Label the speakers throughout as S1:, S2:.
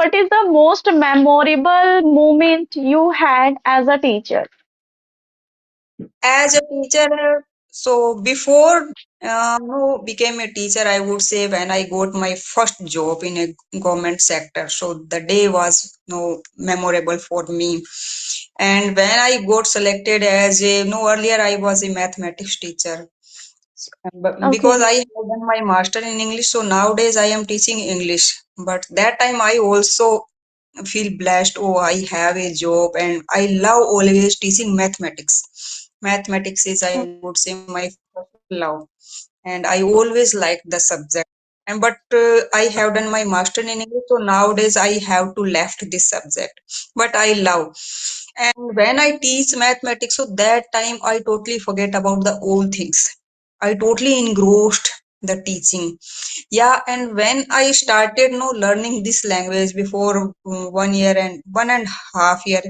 S1: what is the most memorable moment you had as a teacher?
S2: As a teacher, so before no became a teacher, I would say when I got my first job in a government sector. So the day was no memorable for me. And when I got selected as a no earlier I was a mathematics teacher. But because
S1: Okay.
S2: I have done my master in English, so nowadays I am teaching English. But that time I also feel blessed. Oh, I have a job and I love always teaching mathematics. Mathematics is, I would say, my first love, and I always like the subject. And but I have done my master in English, so nowadays I have to left this subject. But I love, and when I teach mathematics, so that time I totally forget about the old things. I totally engrossed the teaching. Yeah, and when I started no learning this language before 1 year and 1.5 year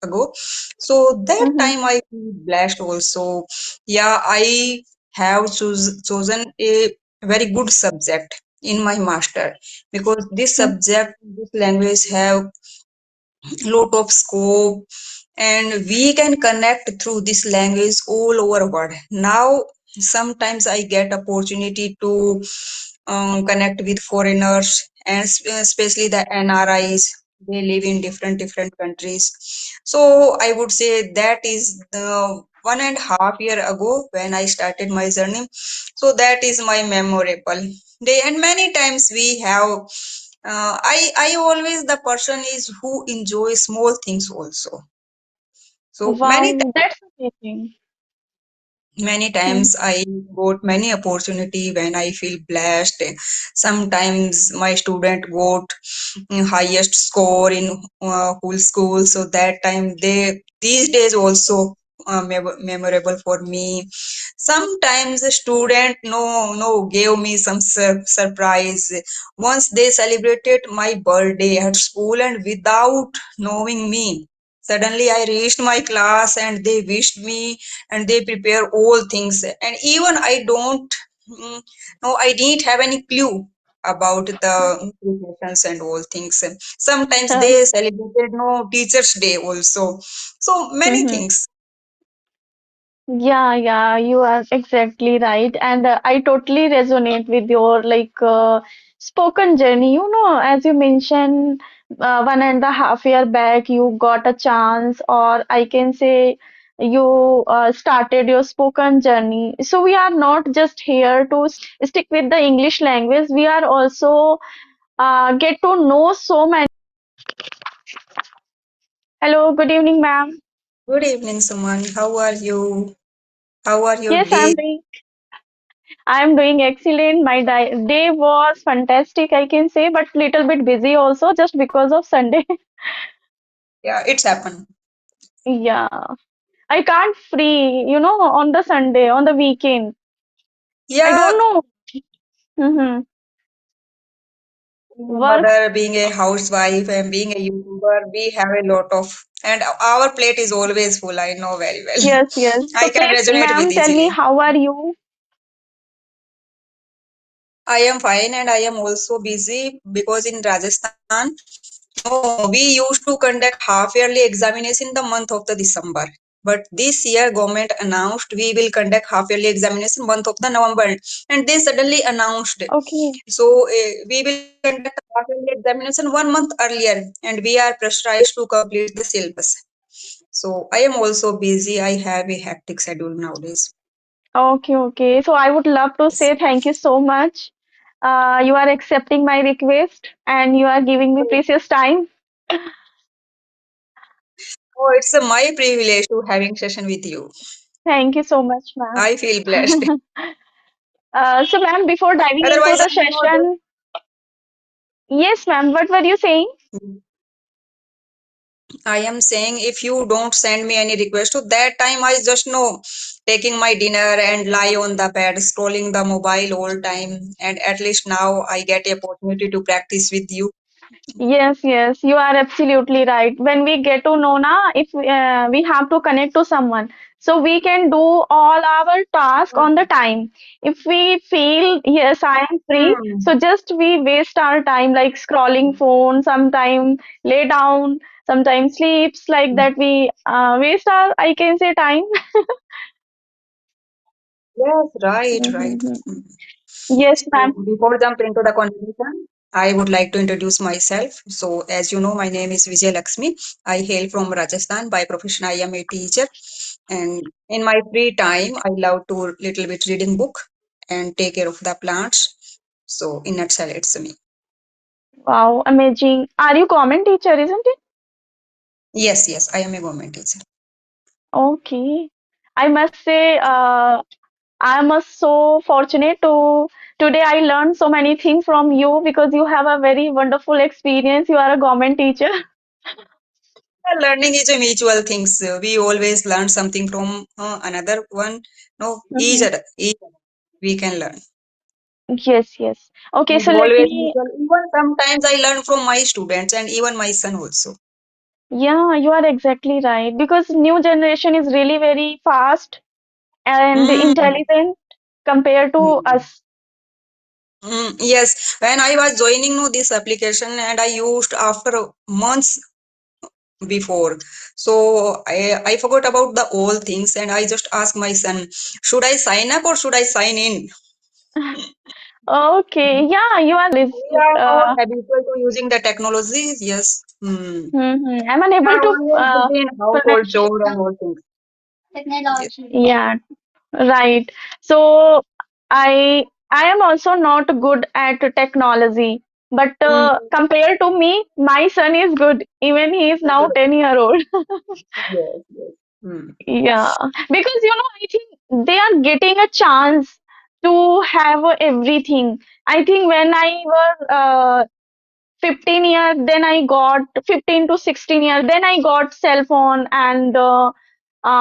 S2: ago, so that
S1: Mm-hmm.
S2: time I feel blessed also. Yeah, I have chosen a very good subject in my master, because this subject, this language have lot of scope, and we can connect through this language all over world. Now sometimes I get opportunity to connect with foreigners, and especially the NRIs. They live in different countries. So I would say that is the 1.5 year ago when I started my journey. So that is my memorable day. And many times we have I always the person is who enjoys small things also. So
S1: Wow, that's amazing.
S2: many
S1: Mm-hmm.
S2: times I got many opportunity when I feel blessed. Sometimes my student got highest score in whole school, so that time they these days also memorable for me. Sometimes a student no gave me some surprise. Once they celebrated my birthday at school, and without knowing me, suddenly I reached my class and they wished me, and they prepare all things. And even I don't no, I didn't have any clue about the preparations and all things. Sometimes
S1: Sure.
S2: they celebrated no Teachers Day also. So many
S1: Mm-hmm.
S2: things.
S1: Yeah, yeah, you are exactly right. And I totally resonate with your spoken journey. You know, as you mentioned, 1.5 year back, you got a chance, or I can say you started your spoken journey. So we are not just here to stick with the English language. We are also get to know so many. Hello, good evening, ma'am.
S2: Good evening, Suman. How are you? How are your
S1: Yes,
S2: day?
S1: I'm doing excellent. My day was fantastic, I can say, but little bit busy also just because of Sunday.
S2: Yeah, it's happened.
S1: Yeah, I can't free, on the Sunday, on the weekend. I
S2: Yeah,
S1: don't know. Mm-hmm.
S2: being a
S1: Work.
S2: mother, being a housewife, and being a YouTuber, we have a lot of, and our plate is always full. I know very well.
S1: Yes, yes. So
S2: I can
S1: please,
S2: resonate with
S1: ma'am, tell me
S2: easily.
S1: how are you?
S2: I am fine, and I am also busy because in Rajasthan, no, we used to conduct half-yearly examination in the month of the December. But this year, government announced we will conduct half-yearly examination month of the November, and they suddenly announced.
S1: Okay.
S2: So we will conduct half-yearly examination 1 month earlier, and we are pressurized to complete the syllabus. So I am also busy. I have a hectic schedule nowadays.
S1: Okay, okay. So I would love to say thank you so much. You are accepting my request and you are giving me precious time.
S2: Oh, it's my privilege to having session with you.
S1: Thank you so much, ma'am.
S2: I feel blessed.
S1: So, ma'am, before diving into
S2: Otherwise,
S1: the
S2: I know
S1: session, yes, ma'am, what were you saying?
S2: just I am saying if you don't send me any request, so that time I just know taking my dinner and lie on the bed, scrolling the mobile all time. And at least now I get a opportunity to practice with you.
S1: Yes, yes, you are absolutely right. When we get to know na, if we have to connect to someone, so we can do all our task on the time. If we feel yes, I am free,
S2: Hmm.
S1: so just we waste our time like scrolling phone, sometime lay down, sometimes sleeps like that. We waste our, I can say, time.
S2: Yes, right, right.
S1: Mhm.
S2: Mm.
S1: Yes,
S2: So
S1: ma'am.
S2: before jump into the conversation, I would like to introduce myself. So as you know, my name is Vijay Lakshmi. I hail from Rajasthan. By profession, I am a teacher. And in my free time, I love to little bit reading book and take care of the plants. So in nutshell, it's me.
S1: Wow, amazing. Are you comment teacher, isn't it?
S2: Yes, yes, I am a government teacher.
S1: Okay. I must say, I am so fortunate to today I learned so many things from you because you have a very wonderful experience. You are a government teacher.
S2: Learning is a mutual things. We always learn something from another one. No,
S1: Mhm.
S2: each other we can learn.
S1: Yes, yes. Okay,
S2: It's
S1: so let
S2: always
S1: me,
S2: mutual. Even sometimes I learn from my students and even my son also.
S1: yeah, you are exactly right because new generation is really very fast and
S2: Mm.
S1: intelligent compared to
S2: Mm.
S1: us.
S2: Yes, when I was joining no, this application and I used after months before. So I forgot about the old things and I just asked my son, should I sign up or should I sign in?
S1: Okay, yeah, you are is
S2: We are not
S1: uh,
S2: habitual to using the technology. Yes. Hmm.
S1: I'm unable
S2: Yeah,
S1: to
S2: always busy in household
S1: finish.
S2: chore and all things. Yes.
S1: Yeah, right. So I am also not good at technology, but
S2: Mm.
S1: compared to me, my son is good. Even he is now 10-year old.
S2: Yes, yes. Hmm.
S1: Yeah, because I think they are getting a chance to have everything. I think when I was 15 years, then I got 15 to 16 years, then I got cell phone and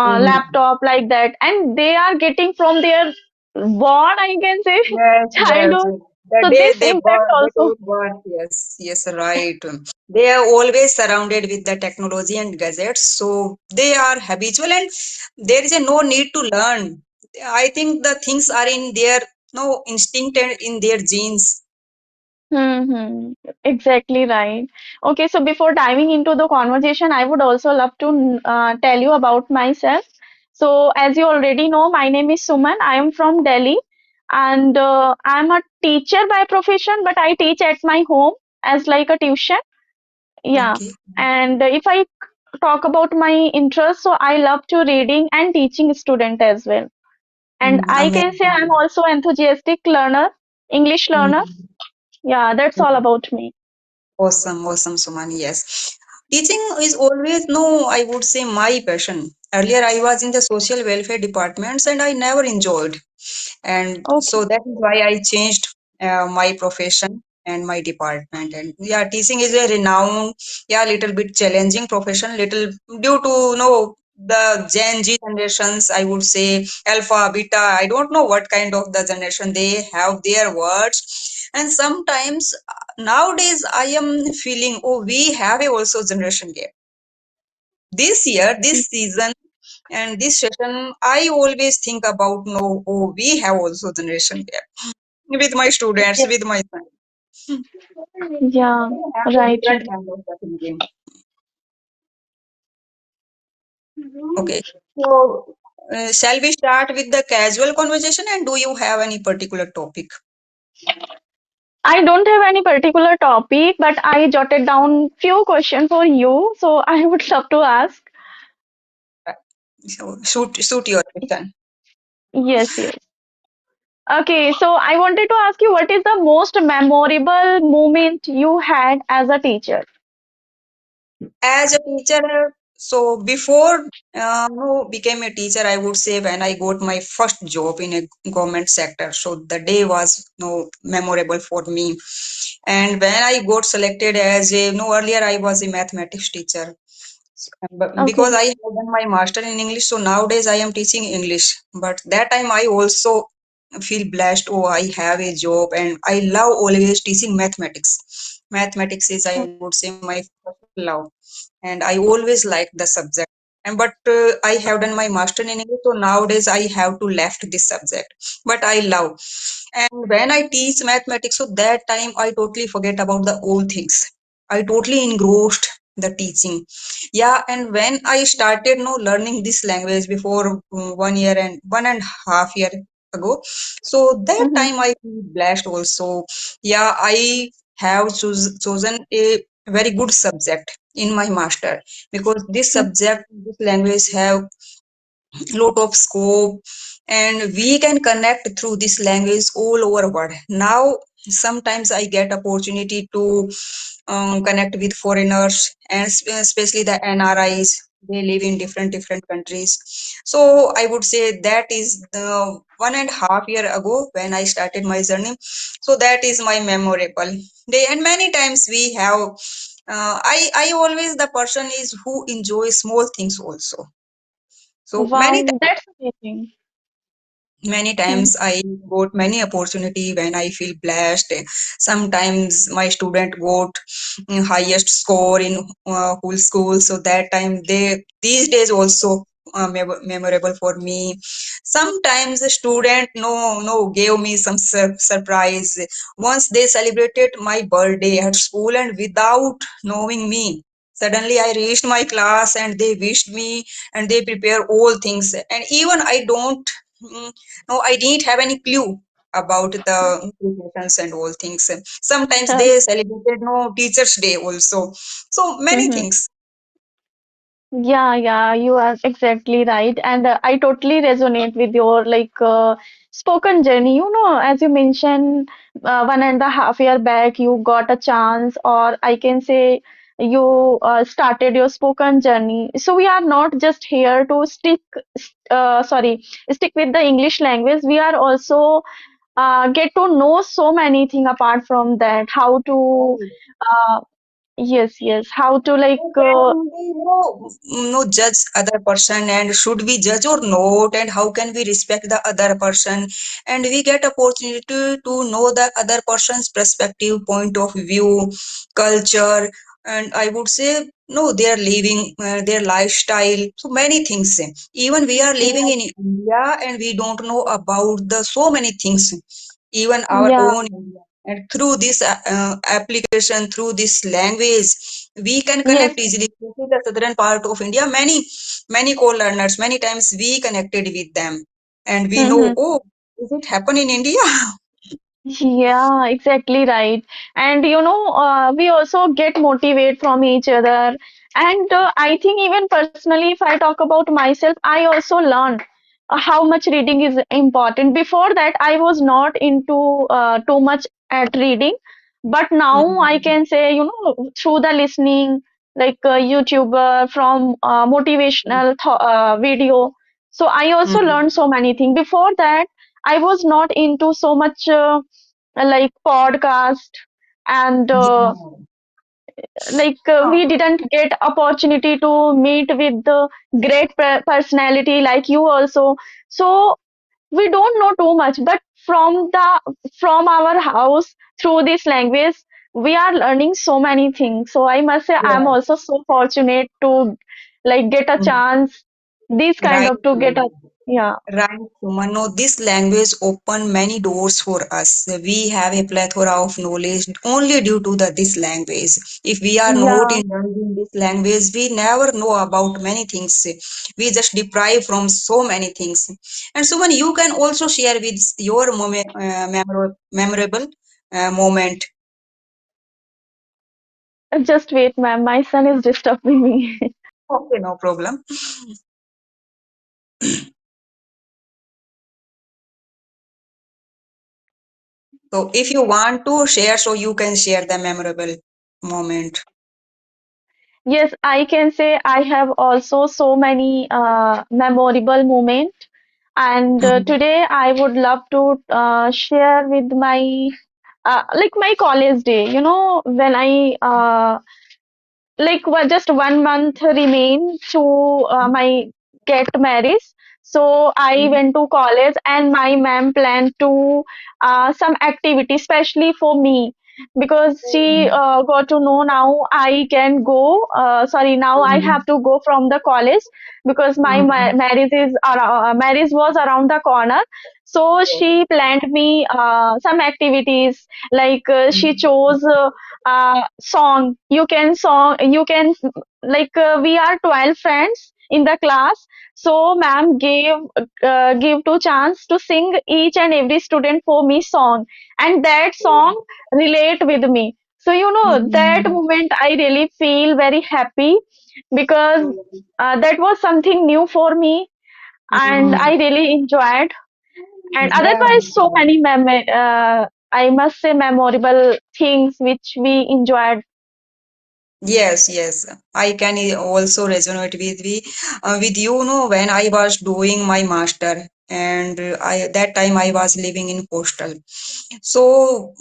S2: Hmm.
S1: laptop like that, and they are getting from their born, I can say,
S2: Yes, yes.
S1: childhood.
S2: The
S1: So
S2: day
S1: this impact
S2: they
S1: also.
S2: take birth, yes, yes, right. They are always surrounded with the technology and gadgets, so they are habitual, and there is a no need to learn. I think the things are in their no instinct and in their genes.
S1: Hmm. Exactly right. Okay, so before diving into the conversation, I would also love to tell you about myself. So, as you already know, my name is Suman. I am from Delhi, and I'm a teacher by profession, but I teach at my home as like a tuition. Yeah,
S2: Okay.
S1: and if I talk about my interest, so I love to reading and teaching student as well. And I can say I'm
S2: Amazing.
S1: also enthusiastic learner, English learner.
S2: Mm.
S1: Yeah, that's all about me.
S2: Awesome, awesome, Suman. Yes. Teaching is always, no, I would say my passion. Earlier, I was in the social welfare departments and I never enjoyed. And
S1: Okay.
S2: so that is why I changed my profession and my department. And yeah, teaching is a renowned, yeah, little bit challenging profession, little due to, the Gen Z generations, I would say alpha, beta, I don't know what kind of the generation they have their words. And sometimes nowadays I am feeling, oh, we have a also generation gap. This year, this season, and this session, I always think about no, oh, we have also generation gap with my students,
S1: Yeah,
S2: with my son.
S1: yeah,
S2: They have a
S1: right,
S2: different
S1: right.
S2: kind of the thinking. Okay, so shall we start with the casual conversation, and do you have any particular topic?
S1: I don't have any particular topic, but I jotted down few questions for you, so I would love to ask.
S2: So suit your question.
S1: Yes, yes. Okay, so I wanted to ask you what is the most memorable moment you had as a teacher?
S2: As a teacher, so before became a teacher, I would say when I got my first job in a government sector. So the day was memorable for me. And when I got selected as a no earlier I was a mathematics teacher. But because
S1: Okay.
S2: I have done my master in English, so nowadays I am teaching English. But that time I also feel blessed. Oh, I have a job and I love always teaching mathematics. Mathematics is, I would say, my first love, and I always liked the subject. And but I have done my master in English, so nowadays I have to left this subject. But I love, and when I teach mathematics, so that time I totally forget about the old things. I totally engrossed the teaching. Yeah, and when I started learning this language before 1 year and 1.5 year ago, so that
S1: Mhm.
S2: time I feel blessed also. Yeah, I have chosen a very good subject in my master, because this subject, this language have lot of scope, and we can connect through this language all over world. Now sometimes I get opportunity to connect with foreigners, and especially the NRIs. They live in different countries. So I would say that is the 1.5 year ago when I started my journey. So that is my memorable day. And many times we have I always the person is who enjoys small things also. So many
S1: Wow, that's amazing.
S2: many
S1: Mhm.
S2: times I got many opportunity when I feel blessed. Sometimes my student got highest score in whole school, so that time they these days also memorable for me. Sometimes the student no gave me some surprise. Once they celebrated my birthday at school, and without knowing me, suddenly I reached my class and they wished me, and they prepare all things, and even I don't mm, no, I didn't have any clue about the preparations and all things. Sometimes they celebrated no Teachers' Day also. So many
S1: Mhm.
S2: things.
S1: Yeah, yeah, you are exactly right. And I totally resonate with your spoken journey. You know, as you mentioned, 1.5 year back, you got a chance, or I can say you started your spoken journey. So we are not just here to stick with the English language. We are also get to know so many things apart from that. How to,
S2: Right.
S1: uh, yes, yes, how to
S2: How can we, judge other person, and should we judge or not, and how can we respect the other person, and we get opportunity to know the other person's perspective, point of view, culture, and I would say no, their living, their lifestyle, so many things. Even we are living
S1: Yes,
S2: in India, and we don't know about the so many things, even our
S1: yeah.
S2: own India. And through this application, through this language, we can
S1: Yes.
S2: connect easily. This is the southern part of India. Many co-learners, many times we connected with them, and we know,
S1: Mm-hmm.
S2: oh, is it happen in India?
S1: Yeah, exactly right. And we also get motivate from each other. And I think even personally, if I talk about myself, I also learn how much reading is important. Before that, I was not into too much at reading, but now I
S2: Mhm.
S1: can say, through the listening, like YouTuber from motivational th video. So I also
S2: Mhm.
S1: learned so many things. Before that, I was not into so much. Like podcast and
S2: Yeah.
S1: we didn't get opportunity to meet with the great personality like you also, so we don't know too much, but from our house through this language we are learning so many things. So I must say I'm
S2: Yeah.
S1: also so fortunate to get a
S2: Mm.
S1: chance this kind
S2: Right.
S1: of to get a, yeah.
S2: Right, Suman. No, this language opened many doors for us. We have a plethora of knowledge only due to this language. If we are not
S1: Yeah,
S2: indulged in this language, we never know about many things. We just deprive from so many things. And Suman, you can also share with your memorable moment.
S1: just wait ma'am, my son is disturbing me.
S2: Okay, no problem. So if you want to share, so you can share the memorable moment.
S1: Yes, I can say I have also so many memorable moments. And
S2: Mhm.
S1: today I would love to share with my my college day. You know, when I just 1 month remain to my get married. So I
S2: Mhm.
S1: went to college, and my ma'am planned to some activity, especially for me. because she
S2: Mhm.
S1: got to know now I can go. Sorry, now I
S2: Mhm.
S1: have to go from the college because my
S2: Mhm.
S1: marriage was around the corner. So
S2: Yes.
S1: she planned me some activities like she
S2: Mhm.
S1: chose song. You can like we are 12 friends in the class. So ma'am gave two chance to sing each and every student for me song, and that song relate with me. So, that
S2: Mhm.
S1: moment I really feel very happy because that was something new for me and
S2: Mhm.
S1: I really enjoyed. And
S2: Yeah.
S1: otherwise, so many I must say memorable things which we enjoyed.
S2: Yes, yes. I can also resonate with you know when I was doing my master and I that time I was living in hostel. So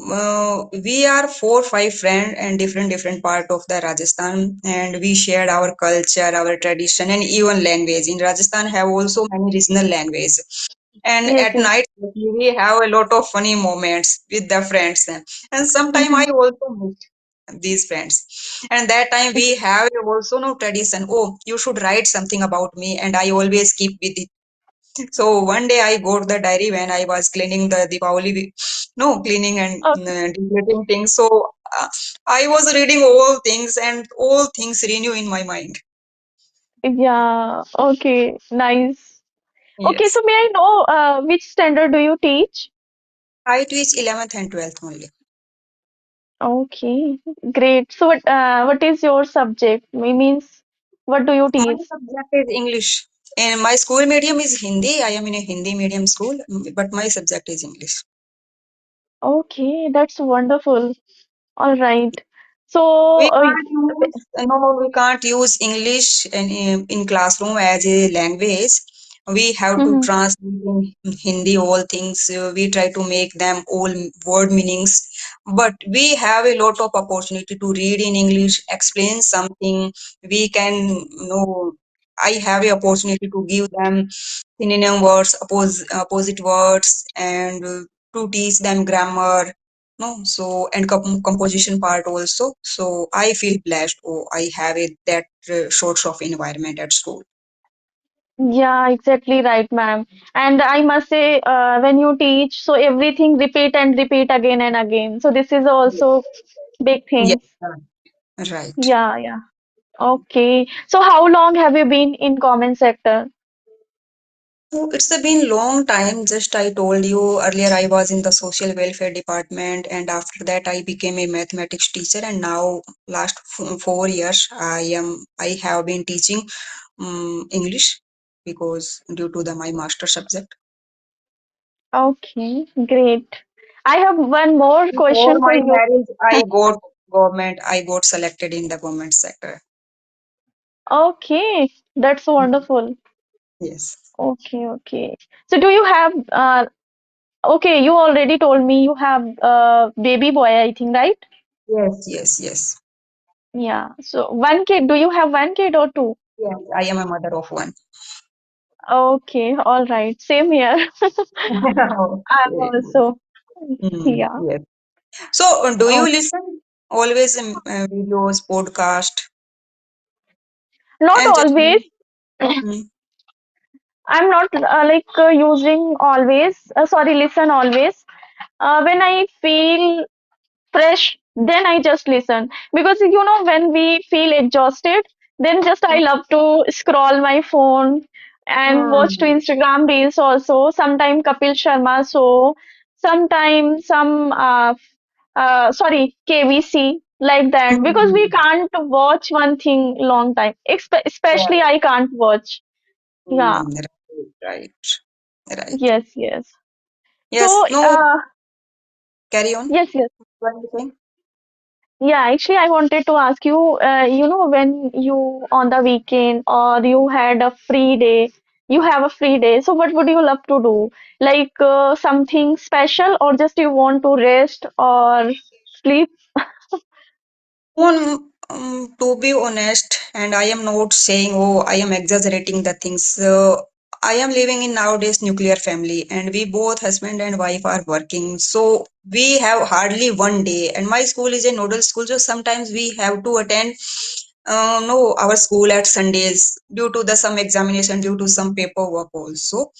S2: we are 4 5 friends and different part of the Rajasthan, and we shared our culture, our tradition, and even language. In Rajasthan, have also many regional language. And
S1: Yes,
S2: at
S1: yes.
S2: night we have a lot of funny moments with the friends, and sometime I
S1: Mhm.
S2: also meet these friends. And that time we have also no tradition. Oh, you should write something about me, and I always keep with it. So one day I got the diary when I was cleaning the Diwali, no cleaning and
S1: Okay.
S2: deleting things. So I was reading all things, and all things renew in my mind.
S1: Yeah. Okay. Nice. Okay.
S2: Yes,
S1: So, may I know which standard do you teach?
S2: I teach 11th and 12th only.
S1: Okay. Great. So, what is your subject? Means, what do you
S2: My
S1: teach?
S2: subject is English, and my school medium is Hindi. I am in a Hindi medium school, but my subject is English.
S1: Okay, that's wonderful. All right. So,
S2: We can't use English in classroom as a language. We have to
S1: mhm.
S2: translate in Hindi all things. We try to make them all word meanings. But we have a lot of opportunity to read in English, explain something. We can, I have a opportunity to give them synonym words, opposite words, and to teach them grammar. No, so and composition part also. So I feel blessed. Oh, I have that sorts of environment at school.
S1: Yeah, exactly right, ma'am. And I must say, when you teach, so everything repeat and repeat again and again. So this is
S2: Yes.
S1: also big
S2: Yeah,
S1: things.
S2: right.
S1: Yeah, yeah. Okay. So how long have you been in comment sector?
S2: So it's been long time. Just I told you earlier, I was in the social welfare department, and after that, I became a mathematics teacher. And now, last 4 years, I have been teaching English because due to the my master subject.
S1: Okay, great. I have one more
S2: Before
S1: question for
S2: my
S1: you.
S2: marriage, I got government. I got selected in the government sector.
S1: Okay, that's wonderful.
S2: Yes.
S1: Okay, okay. So do you have okay, you already told me you have a baby boy, I think, right?
S2: Yes, yes, yes.
S1: Yeah. So one kid, do you have one kid or two?
S2: Yes, I am a mother of one.
S1: Okay, all right. Same here. I'm
S2: Okay, good.
S1: also, yeah.
S2: Yes. So, do you
S1: Oh,
S2: listen always videos, podcast,
S1: not
S2: and just
S1: always.
S2: mm,
S1: I'm not using always. Sorry, listen always. When I feel fresh, then I just listen because when we feel exhausted, then just I love to scroll my phone and watch to
S2: mm,
S1: Instagram reels also. Sometime Kapil Sharma show, sometime some sorry KBC like that because we
S2: mm,
S1: can't watch one thing long time. Especially
S2: right,
S1: I can't watch. Yeah.
S2: right, right.
S1: Yes. Yes.
S2: Yes.
S1: So
S2: No, carry on.
S1: yes. Yes.
S2: What are you saying?
S1: Yeah, actually, I wanted to ask you, when you on the weekend or you had a free day, you have a free day, so what would you love to do? Like something special, or just you want to rest or sleep?
S2: To be honest, and I am not saying, oh, I am exaggerating the things. I am living in nowadays nuclear family, and we both husband and wife are working. So we have hardly one day, and my school is a nodal school. So sometimes we have to attend no our school at Sundays due to the some examination, due to some paperwork also.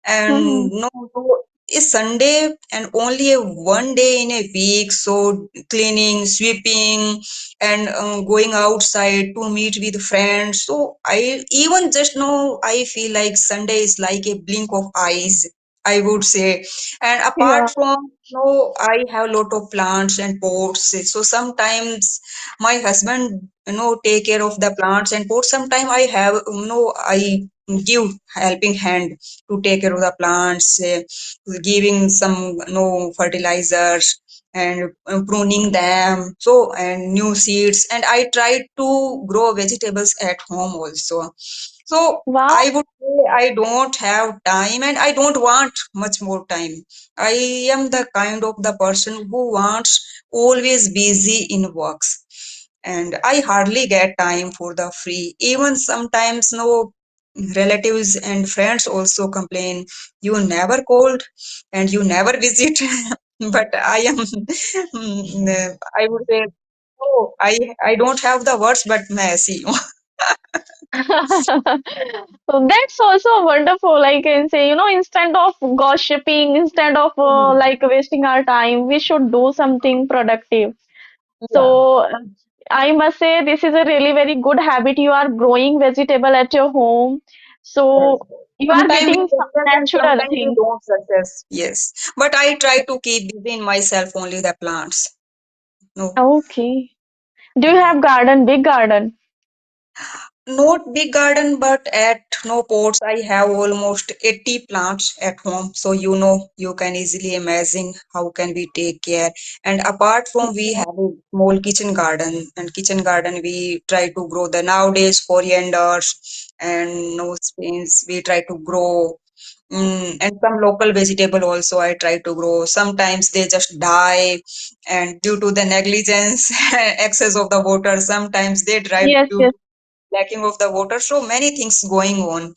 S2: And
S1: Mm-hmm.
S2: no, so it's Sunday and only a one day in a week. So cleaning, sweeping, and going outside to meet with friends. So I even just know I feel like Sunday is like a blink of eyes, I would say. And apart
S1: Yeah.
S2: from no, I have lot of plants and pots. So sometimes my husband take care of the plants and pots. Sometimes I have I give helping hand to take care of the plants, giving some fertilizers and pruning them. So and new seeds, and I try to grow vegetables at home also. So I
S1: Wow.
S2: would say I don't have time and I don't want much more time. I am the kind of the person who wants always busy in works, and I hardly get time for the free. Even sometimes no relatives and friends also complain, you never called and you never visit. But I am, I would say, oh, I don't have the words, but messy.
S1: So that's also wonderful. I can say, instead of gossiping, instead of like wasting our time, we should do something productive.
S2: Yeah.
S1: So I must say this is a really very good habit. You are growing vegetable at your home.
S2: Yes.
S1: So you are
S2: Sometimes we
S1: getting some
S2: success and
S1: natural
S2: sometimes we
S1: things.
S2: don't success. Yes. But I try to keep within myself only the plants. No.
S1: Okay. Do you have garden, big garden?
S2: Not big garden, but at no pots, I have almost 80 plants at home. So you can easily imagine how can we take care. And apart from we
S1: Yeah.
S2: have a small kitchen garden, and kitchen garden we try to grow the nowadays corianders and no spins. We try to grow. And some local vegetable also I try to grow. Sometimes they just die, and due to the negligence, excess of the water, sometimes they die
S1: Yes,
S2: due
S1: yes.
S2: to lacking of the water. So many things going on,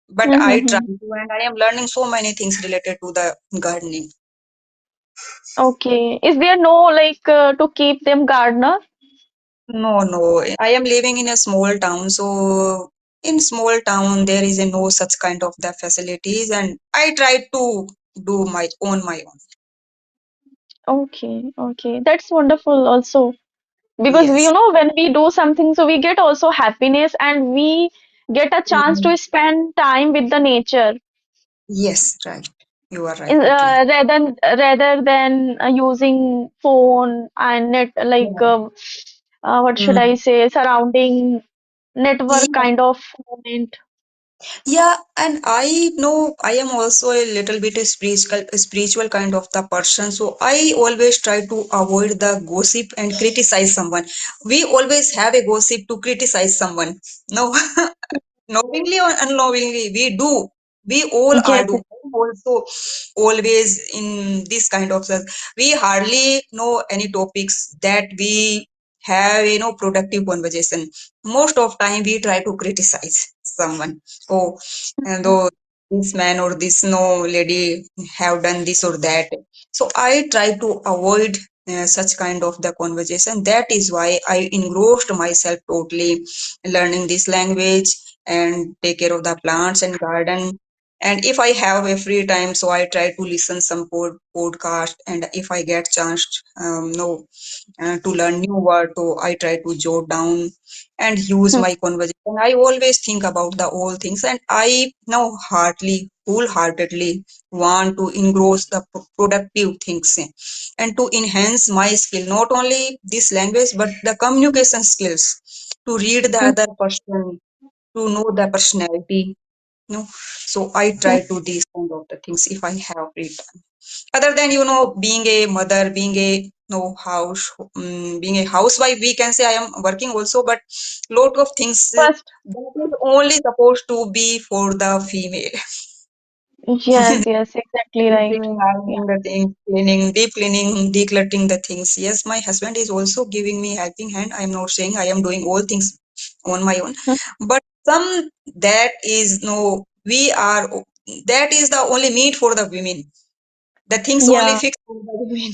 S2: but I try
S1: Mm-hmm.
S2: to, and I am learning so many things related to the gardening.
S1: Okay. Is there no like to keep them gardener?
S2: No, no, I am living in a small town, so in small town there is a no such kind of the facilities, and I try to do my own.
S1: Okay, okay. That's wonderful also. Because we,
S2: Yes.
S1: when we do something, so we get also happiness and we get a chance
S2: Mm,
S1: to spend time with the nature
S2: yes, right, you are right, totally.
S1: rather than using phone and net like
S2: Yeah.
S1: what should I
S2: Mm.
S1: say, surrounding network kind of moment.
S2: Yeah, and I know I am also a little bit a spiritual kind of the person. So I always try to avoid the gossip and criticize someone. We always have a gossip to criticize someone. No, knowingly or unknowingly, we do. We all are
S1: Yes,
S2: do. Also, always in this kind of stuff. We hardly know any topics that we have, productive conversation. Most of time we try to criticize someone. Oh, and though this man or this no lady have done this or that. So I try to avoid such kind of the conversation. That is why I engrossed myself totally learning this language and take care of the plants and garden. And if I have a free time, so I try to listen some podcast. And if I get chance, no, to learn new word, so I try to jot down and use my conversation. I always think about the all things, and I now wholeheartedly want to engross the productive things, and to enhance my skill, not only this language but the communication skills, to read the other person, to know the personality. So I try to these kind of the things if I have free time. Other than being a mother, being a no house, being a housewife, we can say I am working also, but lot of things
S1: first,
S2: that is only supposed to be for the female.
S1: yes, yes, exactly right.
S2: Sweeping,
S1: Yeah.
S2: ironing the things, cleaning, deep cleaning, decluttering the things. Yes, my husband is also giving me helping hand. I am not saying I am doing all things on my own, but some that is no we are, that is the only meat for the women, the things only
S1: Yeah.
S2: fixed for the women.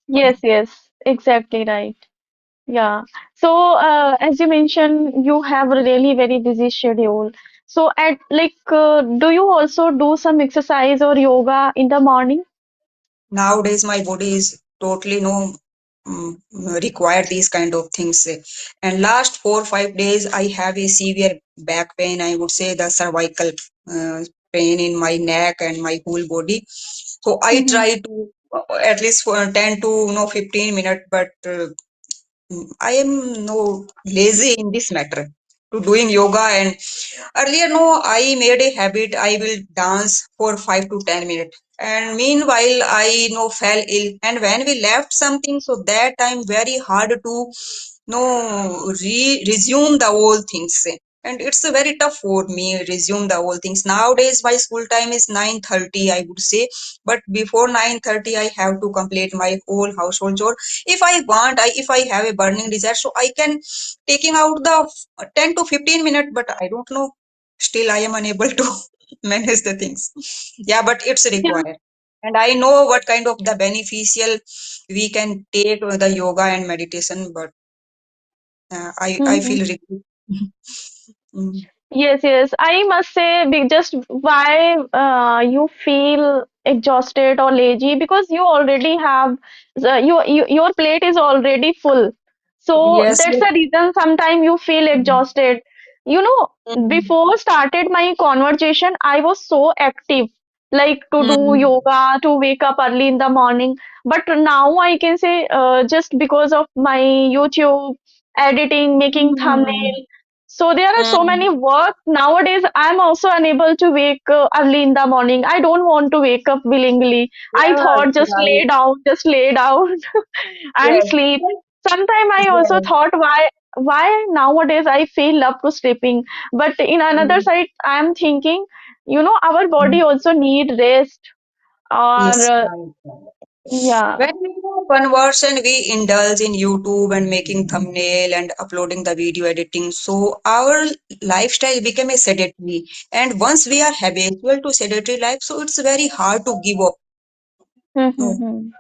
S1: Yes, yes, exactly right. Yeah. So, as you mentioned, you have a really very busy schedule. So, do you also do some exercise or yoga in the morning?
S2: Nowadays my body is totally no require these kind of things. And last 4 5 days I have a severe back pain, I would say the cervical uh, pain in my neck and my whole body. So I
S1: Mm-hmm.
S2: try to at least for 10 to 15 minutes, but I am no lazy in this matter to doing yoga. And earlier, no, I made a habit. I will dance for 5 to 10 minutes. And meanwhile, I no fell ill. And when we left something, so that time very hard to resume the old things. And it's a very tough for me resume the old things. Nowadays, my school time is 9:30, I would say. But before 9:30, I have to complete my whole household chore. If I want, if I have a burning desire, so I can taking out the 10 to 15 minutes, but I don't know. Still, I am unable to manage the things. Yeah, but it's
S1: Yeah.
S2: required. And I know what kind of the beneficial we can take with the yoga and meditation, but I
S1: Mm-hmm.
S2: feel regret. Mm.
S1: Yes, yes. I must say, just why you feel exhausted or lazy because you already have your plate is already full. So
S2: Yes,
S1: that's
S2: yes.
S1: the reason sometimes you feel
S2: Mm.
S1: exhausted. You know,
S2: Mm.
S1: before started my conversation, I was so active, like to do
S2: Mm.
S1: yoga, to wake up early in the morning. But now I can say, just because of my YouTube editing, making
S2: Mm.
S1: thumbnail. So there are so many
S2: Mm.
S1: work nowadays. I'm also unable to wake early in the morning. I don't want to wake up willingly. I
S2: Yes,
S1: thought
S2: right.
S1: just lay down and
S2: Yes.
S1: sleep. Sometimes I also
S2: Yes.
S1: thought why nowadays I feel love to sleeping. But in another
S2: Mm.
S1: side, I'm thinking, our body
S2: Mm.
S1: also need rest. Or
S2: Yes, right. Right.
S1: yeah.
S2: When we do converse and we indulge in YouTube and making thumbnail and uploading the video editing, so our lifestyle became a sedentary. And once we are habitual to sedentary life, so it's very hard to give up. No.
S1: Mm-hmm.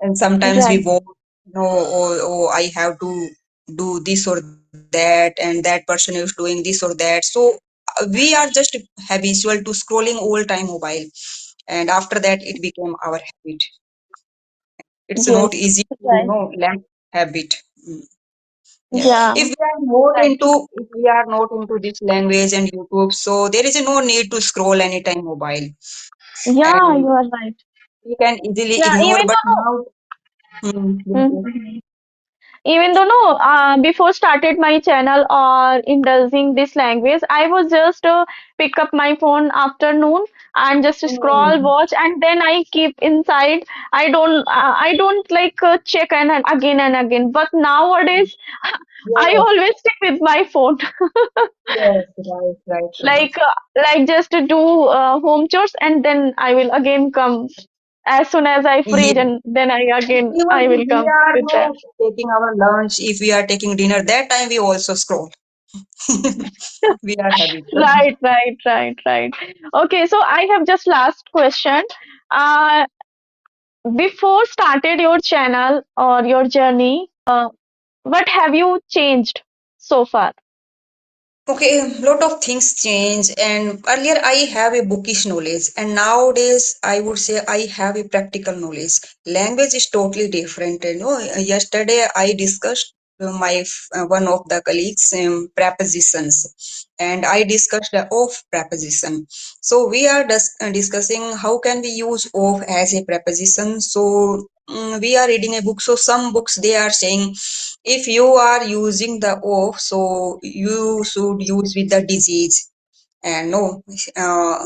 S2: And sometimes we
S1: Right.
S2: want, no, oh, I have to do this or that, and that person is doing this or that. So we are just habitual to scrolling all time mobile, and after that it became our habit. It's not
S1: Yes.
S2: easy to
S1: Right.
S2: lack habit. Mm. Yeah,
S1: Yeah. Right.
S2: if we are not into this language and YouTube, so there is no need to scroll anytime mobile,
S1: Yeah, you
S2: and
S1: are right.
S2: we can easily
S1: Yeah,
S2: ignore.
S1: even
S2: But
S1: though
S2: now, yes, yes.
S1: no. Even though no, before started my channel or indulging this language, I was just pick up my phone afternoon and just scroll,
S2: Mm.
S1: watch, and then I keep inside. I don't like check and again and again. But nowadays, I
S2: Yes,
S1: always stick with my phone,
S2: yes, right, right, right.
S1: like just to do home chores, and then I will again come as soon as I freeze,
S2: Yeah.
S1: and then
S2: Even
S1: I
S2: if
S1: will
S2: we
S1: come
S2: are
S1: with them.
S2: not taking our lunch, if we are taking dinner, that time we also scroll. We are habitual.
S1: Right, right, right, right. Okay, so I have just last question. Uh, Before started your channel or your journey, what have you changed so far?
S2: Okay, a lot of things change. And earlier I have a bookish knowledge, and nowadays I would say I have a practical knowledge. Language is totally different. Yesterday I discussed one of the colleagues prepositions, and I discussed the of preposition. So we are discussing how can we use of as a preposition. So we are reading a book. So some books they are saying if you are using the of, so you should use with the disease. And no,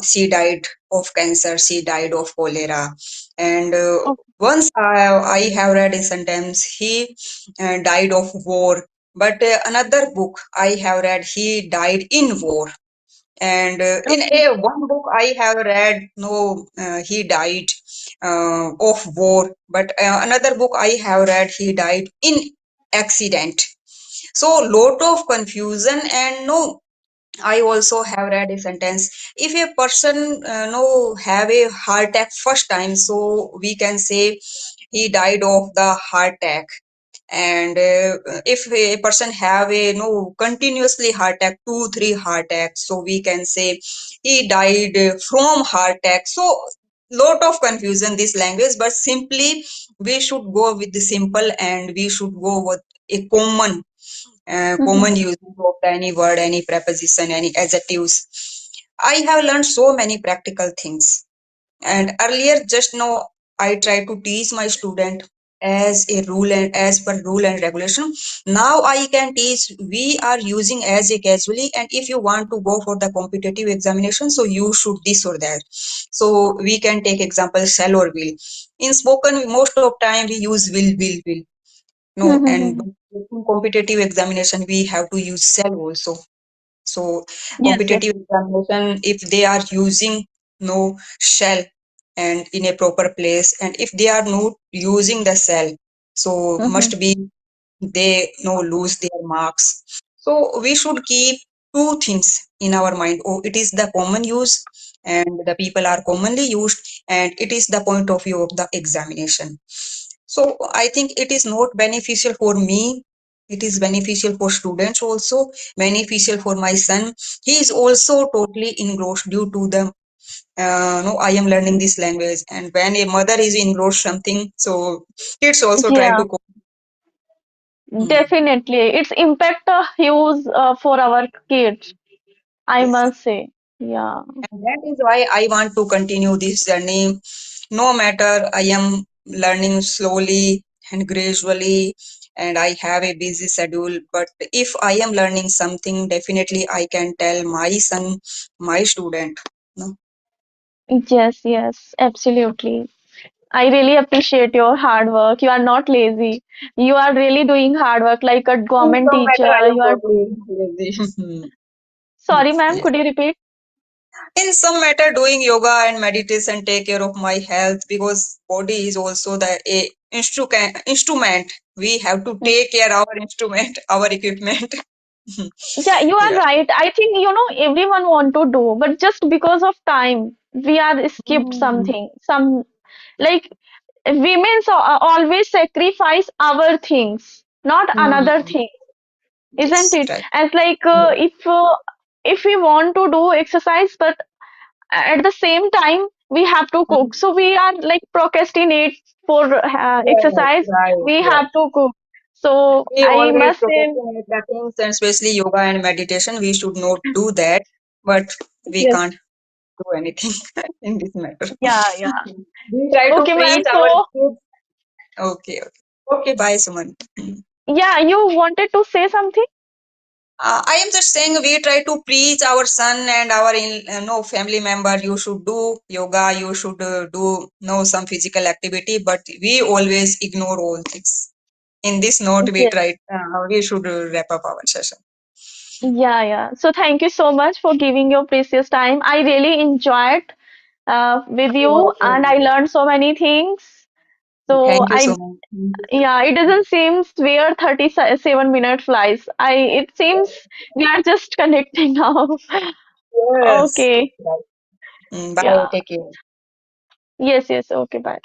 S2: she died of cancer, she died of cholera. And
S1: Oh,
S2: once I have read a sentence, he died of war. But another book I have read, he died in war. And in
S1: okay,
S2: a one book I have read, no, he died of war. But another book I have read, he died in accident. So lot of confusion. And no, I also have read a sentence. If a person no have a heart attack first time, so we can say he died of the heart attack. And if a person have a no continuously heart attack, 2 3 heart attacks, so we can say he died from heart attack. So lot of confusion this language, but simply we should go with the simple, and we should go with a common
S1: Mhm.
S2: use of any word, any preposition, any adjectives. I have learned so many practical things. And earlier, just now, I try to teach my student as a rule and as per rule and regulation. Now I can teach, we are using as a casually, and if you want to go for the competitive examination, so you should this or that. So we can take example shall or will. In spoken, most of time we use will. No, and
S1: Mhm.
S2: in competitive examination, we have to use cell also. So
S1: Yes, yes.
S2: competitive examination, if they are using no shell and in a proper place, and if they are not using the cell, so
S1: Mhm.
S2: must be they no lose their marks. So we should keep two things in our mind. Oh, it is the common use, and the people are commonly used, and it is the point of view of the examination. So I think it is not beneficial for me. It is beneficial for students also, beneficial for my son. He is also totally engrossed due to the no, I am learning this language. And when a mother is engrossed something, so kids also try
S1: Yeah,
S2: to cope. Hmm.
S1: definitely. Its impact huge for our kids, I
S2: Yes.
S1: must say. Yeah.
S2: And that is why I want to continue this journey. No matter I am learning slowly and gradually, and I have a busy schedule, but if I am learning something, definitely I can tell my son, my student. No?
S1: Yes, yes, absolutely. I really appreciate your hard work. You are not lazy. You are really doing hard work like a
S2: In
S1: government
S2: some matter,
S1: teacher.
S2: I am
S1: You are,
S2: totally lazy.
S1: sorry, ma'am,
S2: Yes.
S1: could you repeat?
S2: In some matter, doing yoga and meditation take care of my health, because body is also the a instrument. We have to take care our instrument, our equipment.
S1: Yeah, you are
S2: Yeah.
S1: right. I think, everyone want to do, but just because of time, we are skipped
S2: Mm.
S1: something. Like women always sacrifice our things, not another
S2: Mm.
S1: thing, isn't
S2: Yes,
S1: it?
S2: right.
S1: As like
S2: Yeah.
S1: if we want to do exercise, but at the same time we have to cook,
S2: Mm.
S1: so we are like procrastinate for
S2: Yes,
S1: exercise.
S2: right,
S1: We
S2: right.
S1: have to cook. So
S2: We
S1: I
S2: always
S1: must say,
S2: procrastinate the things, and especially yoga and meditation. We should not do that, but we
S1: yes,
S2: can't do anything in this matter.
S1: yeah, yeah.
S2: We try to
S1: Okay, ma'am.
S2: preach our
S1: So
S2: kids. Okay, okay. Okay, bye, Suman.
S1: yeah, you wanted to say something?
S2: I am just saying we try to preach our son and our no family member. You should do yoga. You should do no some physical activity. But we always ignore all things. In this note, we
S1: Yes.
S2: try. We should wrap up our session.
S1: Yeah, yeah. So thank you so much for giving your precious time. I really enjoyed with
S2: You
S1: you,
S2: also.
S1: and I learned so many things. So
S2: Thank you so much. Thank you.
S1: yeah, it doesn't seem where 37 minute flies. It seems we are just connecting now.
S2: Yes.
S1: Okay.
S2: Right. Bye.
S1: Yeah.
S2: Take care.
S1: Yes, yes. Okay, bye.